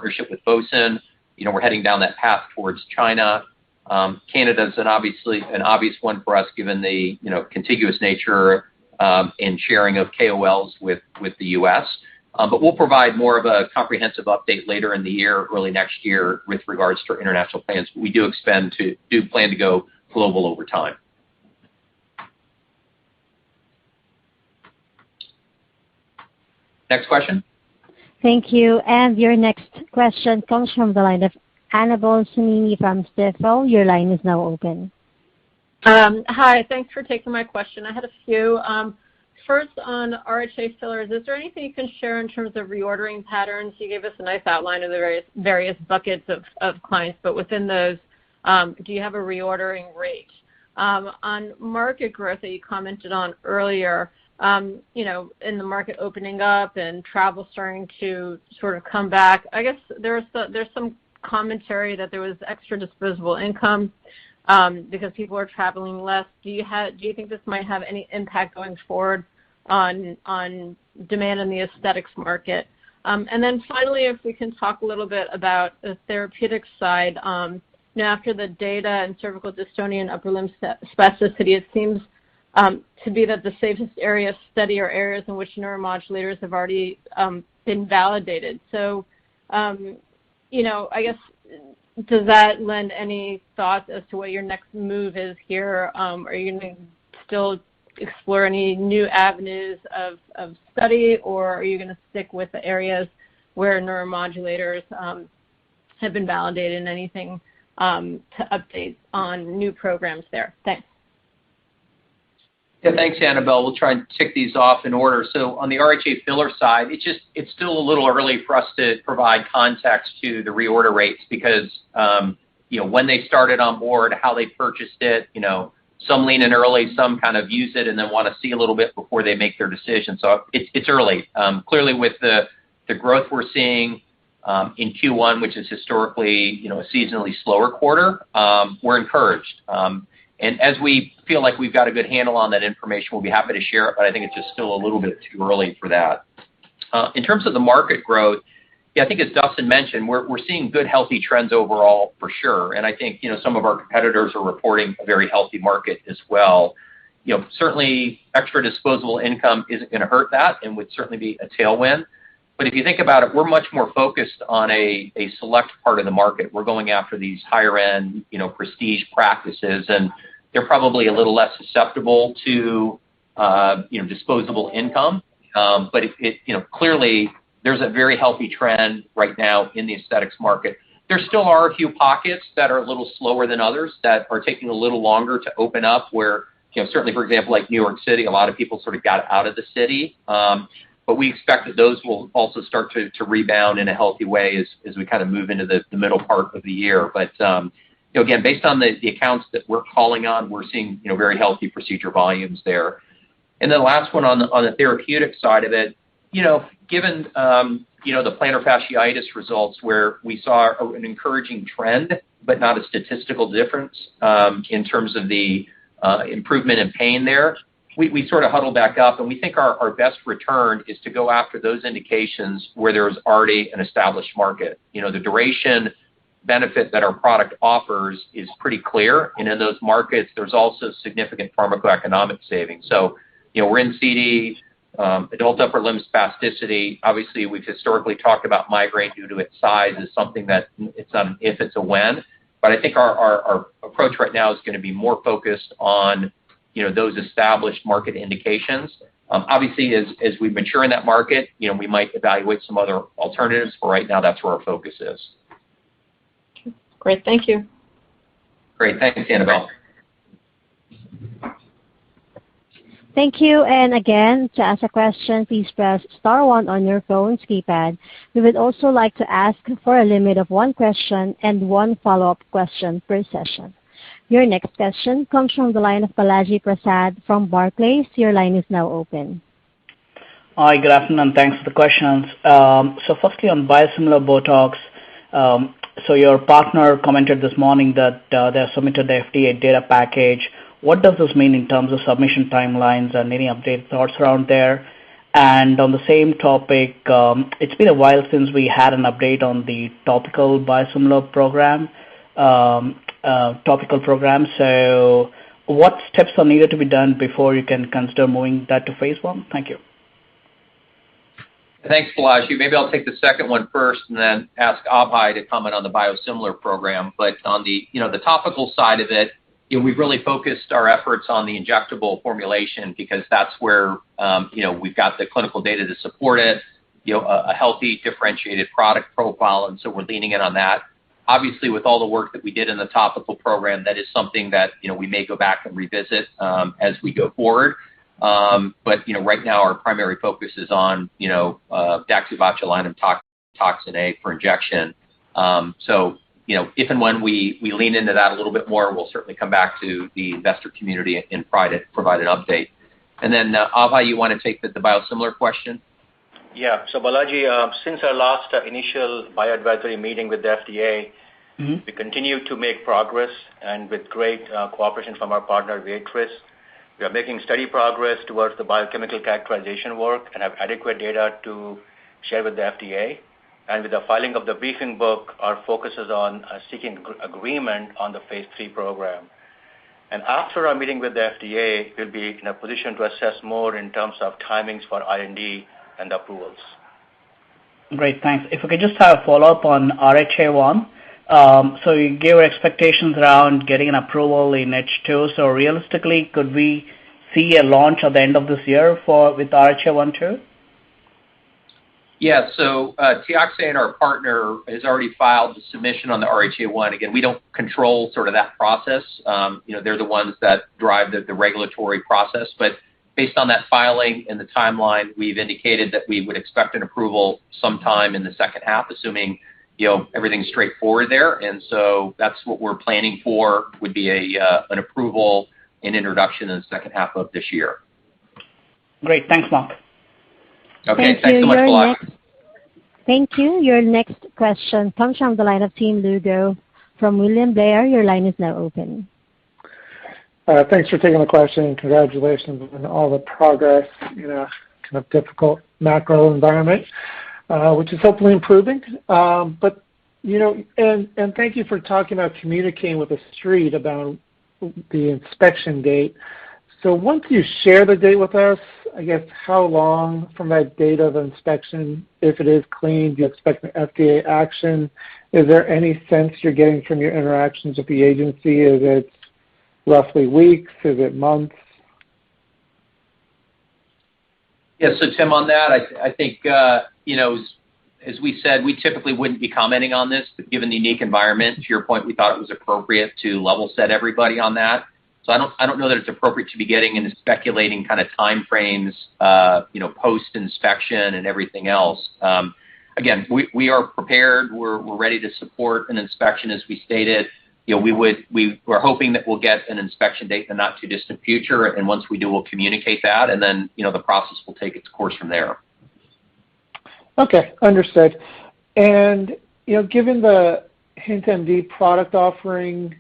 partnership with Fosun. We're heading down that path towards China. Canada's an obvious one for us given the contiguous nature and sharing of KOLs with the U.S. But we'll provide more of a comprehensive update later in the year, early next year, with regards to our international plans. We do plan to go global over time. Next question. Thank you. And your next question comes from the line of Annabelle Samimy from Stifel. Your line is now open. Hi, thanks for taking my question. I had a few. First, on RHA fillers, is there anything you can share in terms of reordering patterns? You gave us a nice outline of the various buckets of clients, but within those, do you have a reordering rate? On market growth that you commented on earlier, in the market opening up and travel starting to sort of come back, I guess there's some commentary that there was extra disposable income because people are traveling less. Do you think this might have any impact going forward on demand in the aesthetics market? And then finally, if we can talk a little bit about the therapeutic side, after the data in cervical dystonia and upper limb spasticity, it seems to be that the safest area of study are areas in which neuromodulators have already been validated. So, I guess, does that lend any thoughts as to what your next move is here? Are you going to still explore any new avenues of study, or are you going to stick with the areas where neuromodulators have been validated, and anything to update on new programs there? Thanks. Yeah, thanks, Annabelle. We'll try and tick these off in order. So on the RHA filler side, it's still a little early for us to provide context to the reorder rates because, when they started on board, how they purchased it, some lean in early, some kind of use it and then want to see a little bit before they make their decision. So it's early. Clearly, with the growth we're seeing in Q1, which is historically, a seasonally slower quarter, we're encouraged. And as we feel like we've got a good handle on that information, we'll be happy to share it, but I think it's just still a little bit too early for that. In terms of the market growth, yeah, I think as Dustin mentioned, we're seeing good, healthy trends overall for sure. And I think, some of our competitors are reporting a very healthy market as well. Certainly extra disposable income isn't going to hurt that and would certainly be a tailwind. But if you think about it, we're much more focused on a select part of the market. We're going after these higher end, prestige practices, and they're probably a little less susceptible to, disposable income. But clearly there's a very healthy trend right now in the aesthetics market. There still are a few pockets that are a little slower than others that are taking a little longer to open up where, certainly, for example, like New York City, a lot of people sort of got out of the city. But we expect that those will also start to rebound in a healthy way as we kind of move into the middle part of the year. But, again, based on the accounts that we're calling on, we're seeing, very healthy procedure volumes there. And then the last one on the therapeutic side of it, given, the plantar fasciitis results where we saw an encouraging trend, but not a statistical difference in terms of the improvement in pain there, we sort of huddle back up, and we think our best return is to go after those indications where there's already an established market. The duration benefit that our product offers is pretty clear, and in those markets, there's also significant pharmacoeconomic savings. So, we're in CD, adult upper limb spasticity. Obviously, we've historically talked about migraine due to its size as something that it's not an if, it's a when. But I think our approach right now is going to be more focused on those established market indications. Obviously, as we mature in that market, we might evaluate some other alternatives, but right now that's where our focus is. Great, thank you. Great, thanks, Annabelle. Thank you. And again, to ask a question, please press *1 on your phone's keypad. We would also like to ask for a limit of one question and one follow-up question per session. Your next question comes from the line of Balaji Prasad from Barclays. Your line is now open. Hi, good afternoon. Thanks for the questions. So firstly, on biosimilar Botox, so your partner commented this morning that they have submitted the FDA data package. What does this mean in terms of submission timelines and any updated thoughts around there? And on the same topic, it's been a while since we had an update on the topical biosimilar program. So what steps are needed to be done before you can consider moving that to phase 1? Thank you. Thanks, Balaji. Maybe I'll take the second one first and then ask Abhay to comment on the biosimilar program. But on the topical side of it, we've really focused our efforts on the injectable formulation because that's where we've got the clinical data to support it, a healthy differentiated product profile, and so we're leaning in on that. Obviously, with all the work that we did in the topical program, that is something that we may go back and revisit as we go forward. But right now our primary focus is on daxibotulinum toxin A for injection. So if and when we lean into that a little bit more, we'll certainly come back to the investor community and provide an update. And then Abhay, you want to take the biosimilar question? Yeah. So Balaji, since our last initial bioadvisory meeting with the FDA, we continue to make progress, and with great cooperation from our partner Viatris. We are making steady progress towards the biochemical characterization work and have adequate data to share with the FDA. And with the filing of the briefing book, our focus is on seeking agreement on the phase 3 program. And after our meeting with the FDA, we'll be in a position to assess more in terms of timings for IND and approvals. Great, thanks. If we could just have a follow-up on RHA1. So you gave your expectations around getting an approval in H2. So realistically, could we see a launch at the end of this year with RHA1 too? Yeah, so Teoxane, our partner, has already filed the submission on the RHA1. Again, we don't control sort of that process. They're the ones that drive the regulatory process. But based on that filing and the timeline, we've indicated that we would expect an approval sometime in the second half, assuming everything's straightforward there. And so that's what we're planning for, would be an approval and introduction in the second half of this year. Great. Thanks, Mark. Okay. Thanks so much, Balaji. Thank you. Your next question comes from the line of Tim Lugo from William Blair. Your line is now open. Thanks for taking the question, and congratulations on all the progress in a kind of difficult macro environment, which is hopefully improving. And thank you for talking about communicating with the street about the inspection date. So once you share the date with us, I guess how long from that date of inspection, if it is clean, do you expect an FDA action? Is there any sense you're getting from your interactions with the agency? Is it roughly weeks? Is it months? Yeah, so Tim, on that, I think, as we said, we typically wouldn't be commenting on this, but given the unique environment, to your point, we thought it was appropriate to level set everybody on that. So I don't know that it's appropriate to be getting into speculating kind of time frames, post-inspection and everything else. Again, we are prepared. We're ready to support an inspection, as we stated. We're hoping that we'll get an inspection date in the not too distant future, and once we do, we'll communicate that, and then the process will take its course from there. Okay, understood. And given the HintMD product offering,